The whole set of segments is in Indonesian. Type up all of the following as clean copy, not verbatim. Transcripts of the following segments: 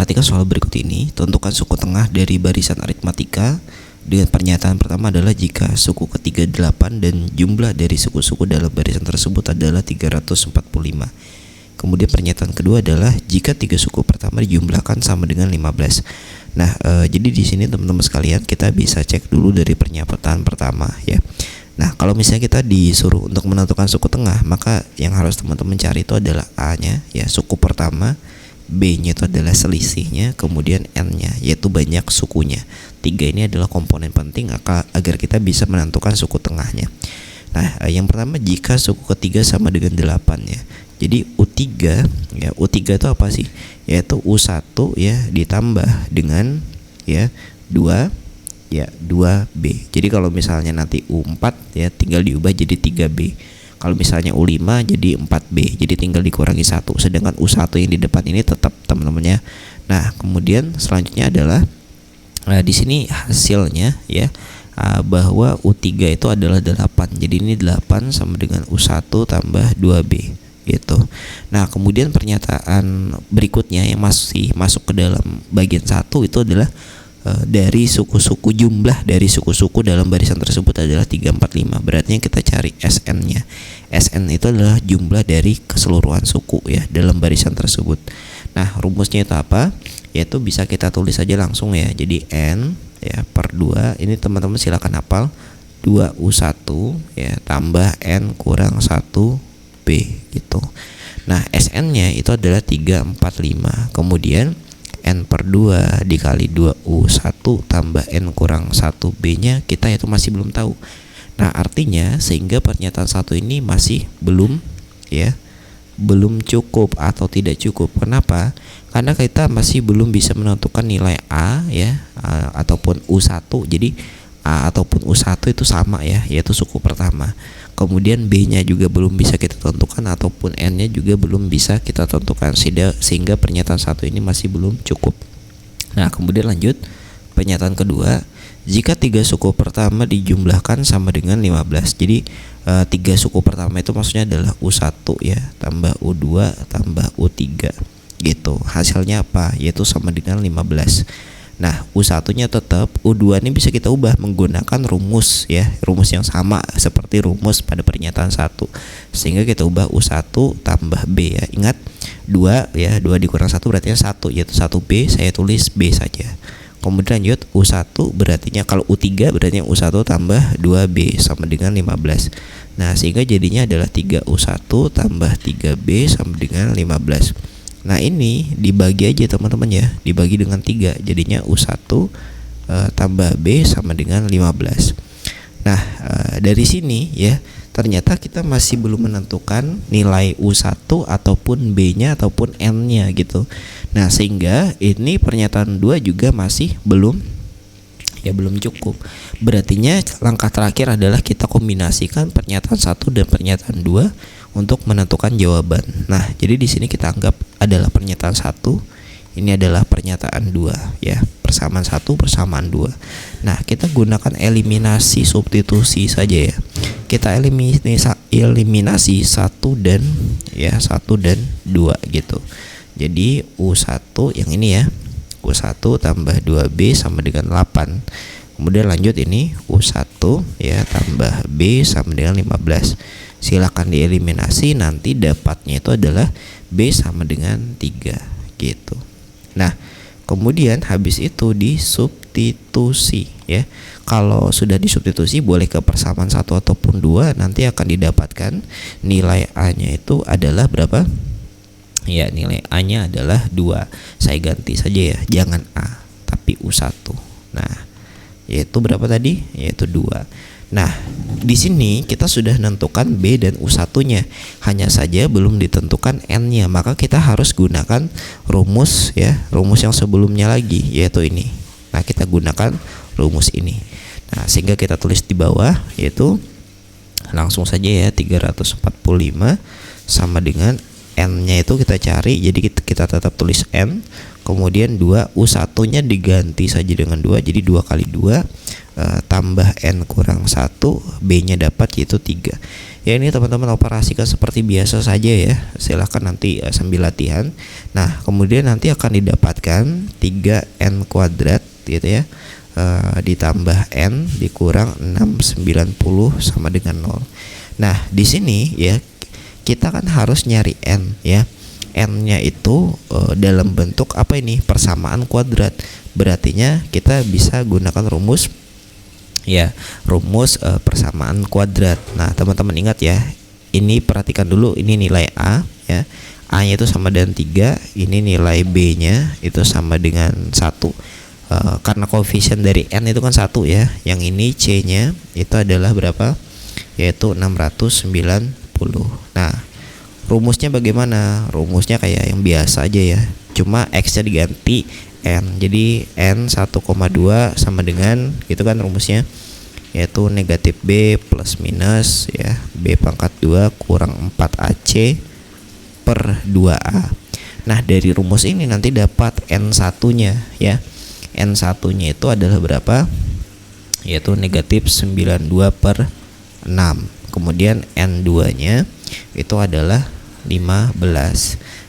perhatikan soal berikut ini. Tentukan suku tengah dari barisan aritmatika dengan pernyataan pertama adalah jika suku ketiga 8 dan jumlah dari suku-suku dalam barisan tersebut adalah 345. Kemudian pernyataan kedua adalah jika tiga suku pertama dijumlahkan sama dengan 15. Nah, jadi di sini teman-teman sekalian kita bisa cek dulu dari pernyataan pertama ya. Nah, kalau misalnya kita disuruh untuk menentukan suku tengah, maka yang harus teman-teman cari itu adalah A-nya ya, suku pertama, B-nya itu adalah selisihnya, kemudian N-nya yaitu banyak sukunya. Tiga ini adalah komponen penting agar kita bisa menentukan suku tengahnya. Nah, yang pertama jika suku ketiga sama dengan 8 ya. Jadi U3 ya, U3 itu apa sih? Yaitu U1 ya ditambah dengan ya 2 ya 2B. Jadi kalau misalnya nanti U4 ya tinggal diubah jadi 3B. Kalau misalnya U5 jadi 4B. Jadi tinggal dikurangi 1. Sedangkan U1 yang di depan ini tetap teman-teman ya. Nah, kemudian selanjutnya adalah di sini hasilnya ya, bahwa U3 itu adalah 8. Jadi ini 8 sama dengan U1 tambah 2B gitu. Nah, kemudian pernyataan berikutnya yang masih masuk ke dalam bagian 1 itu adalah dari suku-suku, jumlah dari suku-suku dalam barisan tersebut adalah 345. Berarti kita cari SN-nya. SN itu adalah jumlah dari keseluruhan suku ya dalam barisan tersebut. Nah, rumusnya itu apa? Yaitu bisa kita tulis saja langsung ya. Jadi N ya per 2, ini teman-teman silakan hafal, 2U1 ya tambah N kurang 1B gitu. Nah, SN-nya itu adalah 345. Kemudian N per 2 dikali 2U1 tambah N kurang 1B-nya kita itu masih belum tahu. Nah, artinya sehingga pernyataan 1 ini masih belum ya, belum cukup atau tidak cukup. Kenapa? Karena kita masih belum bisa menentukan nilai A ya, ataupun U1. Jadi A ataupun U1 itu sama ya, yaitu suku pertama. Kemudian B-nya juga belum bisa kita tentukan ataupun N-nya juga belum bisa kita tentukan, sehingga pernyataan 1 ini masih belum cukup. Nah, kemudian lanjut pernyataan kedua, jika tiga suku pertama dijumlahkan sama dengan 15. Jadi tiga suku pertama itu maksudnya adalah U1 ya tambah U2 tambah U3 gitu. Hasilnya apa? Yaitu sama dengan 15. Nah, U1-nya tetap, U2 ini bisa kita ubah menggunakan rumus ya, rumus yang sama seperti rumus pada pernyataan 1. Sehingga kita ubah U1 tambah B ya. Ingat 2 ya, 2 dikurang 1 berarti 1, yaitu 1B, saya tulis B saja. Kemudian lanjut U1 berartinya, kalau U3 berarti U1 tambah 2B sama dengan 15. Nah, sehingga jadinya adalah 3U1 tambah 3B sama dengan 15. Nah, ini dibagi aja teman-teman ya, dibagi dengan 3, jadinya U1 tambah B sama dengan 15. Nah, dari sini ya ternyata kita masih belum menentukan nilai U1 ataupun B-nya ataupun N-nya gitu. Nah, sehingga ini pernyataan 2 juga masih belum cukup. Berartinya langkah terakhir adalah kita kombinasikan pernyataan 1 dan pernyataan 2 untuk menentukan jawaban. Nah, jadi di sini kita anggap adalah pernyataan 1, ini adalah pernyataan 2 ya. Persamaan 1 persamaan 2. Nah, kita gunakan eliminasi substitusi saja ya. Kita eliminasi 1 dan 2 gitu. Jadi U1 yang ini ya, U1 tambah 2B sama dengan 8. Kemudian lanjut ini U1 ya tambah B sama dengan 15. Silakan dieliminasi, nanti dapatnya itu adalah B sama dengan 3 gitu. Nah, kemudian habis itu disubstitusi ya. Kalau sudah disubstitusi boleh ke persamaan 1 ataupun 2, nanti akan didapatkan nilai A-nya itu adalah berapa? Ya, nilai A-nya adalah 2. Saya ganti saja ya, jangan A tapi U1. Nah, yaitu berapa tadi? Yaitu 2. Nah, di sini kita sudah menentukan B dan U1-nya, hanya saja belum ditentukan N-nya. Maka kita harus gunakan rumus ya, rumus yang sebelumnya lagi, yaitu ini. Nah, kita gunakan rumus ini. Nah, sehingga kita tulis di bawah, yaitu langsung saja ya 345 sama dengan N-nya itu kita cari. Jadi kita tetap tulis N, kemudian 2, U1-nya diganti saja dengan 2, jadi 2 kali 2 tambah N kurang 1, B-nya dapat yaitu 3. Ya, ini teman-teman operasikan seperti biasa saja ya, silahkan nanti sambil latihan. Nah, kemudian nanti akan didapatkan 3N kuadrat gitu ya, ditambah N dikurang 690 sama dengan 0. Nah, di sini ya kita kan harus nyari N ya. N-nya itu dalam bentuk apa ini? Persamaan kuadrat. Berartinya kita bisa gunakan rumus ya, rumus persamaan kuadrat. Nah, teman-teman ingat ya, ini perhatikan dulu, ini nilai A ya. A-nya itu sama dengan 3, ini nilai B-nya itu sama dengan 1. Karena koefisien dari N itu kan 1 ya. Yang ini C-nya itu adalah berapa? Yaitu 690. Nah, rumusnya bagaimana? Rumusnya kayak yang biasa aja ya, cuma X-nya diganti N. Jadi N 1,2 sama dengan gitu kan rumusnya, yaitu negatif B plus minus ya, B pangkat 2 kurang 4AC per 2A. Nah, dari rumus ini nanti dapat N1-nya ya. N1-nya itu adalah berapa? Yaitu negatif 92 per 6. Kemudian N2-nya itu adalah 15.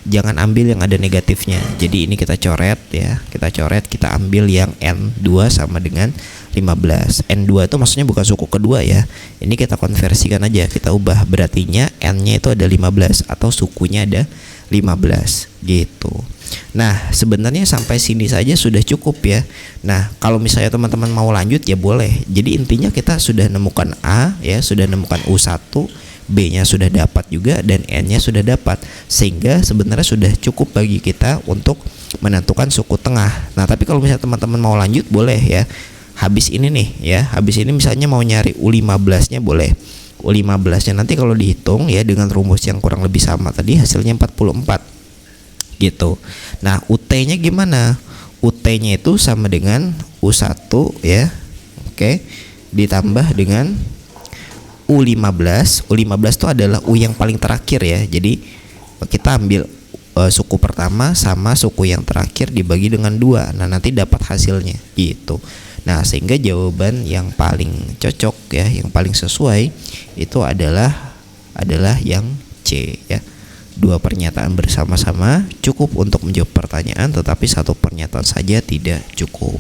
Jangan ambil yang ada negatifnya. Jadi ini kita coret ya. Kita ambil yang N2 sama dengan 15. N2 itu maksudnya bukan suku kedua ya. Ini kita konversikan aja, kita ubah. Berartinya N-nya itu ada 15 atau sukunya ada 15 gitu. Nah, sebenarnya sampai sini saja sudah cukup ya. Nah, kalau misalnya teman-teman mau lanjut ya boleh. Jadi intinya kita sudah nemukan A ya, sudah nemukan U1, B-nya sudah dapat juga, dan N-nya sudah dapat, sehingga sebenarnya sudah cukup bagi kita untuk menentukan suku tengah. Nah, tapi kalau misalnya teman-teman mau lanjut boleh ya. Habis ini nih ya, habis ini misalnya mau nyari U15-nya boleh. U15-nya nanti kalau dihitung ya dengan rumus yang kurang lebih sama tadi, hasilnya 44 gitu. Nah, UT-nya gimana? UT-nya itu sama dengan U1 ya. Oke. Ditambah dengan U15. U15 itu adalah U yang paling terakhir ya. Jadi kita ambil suku pertama sama suku yang terakhir dibagi dengan 2. Nah, nanti dapat hasilnya gitu. Nah, sehingga jawaban yang paling cocok ya, yang paling sesuai itu adalah yang C ya. 2 pernyataan bersama-sama cukup untuk menjawab pertanyaan, tetapi 1 pernyataan saja tidak cukup.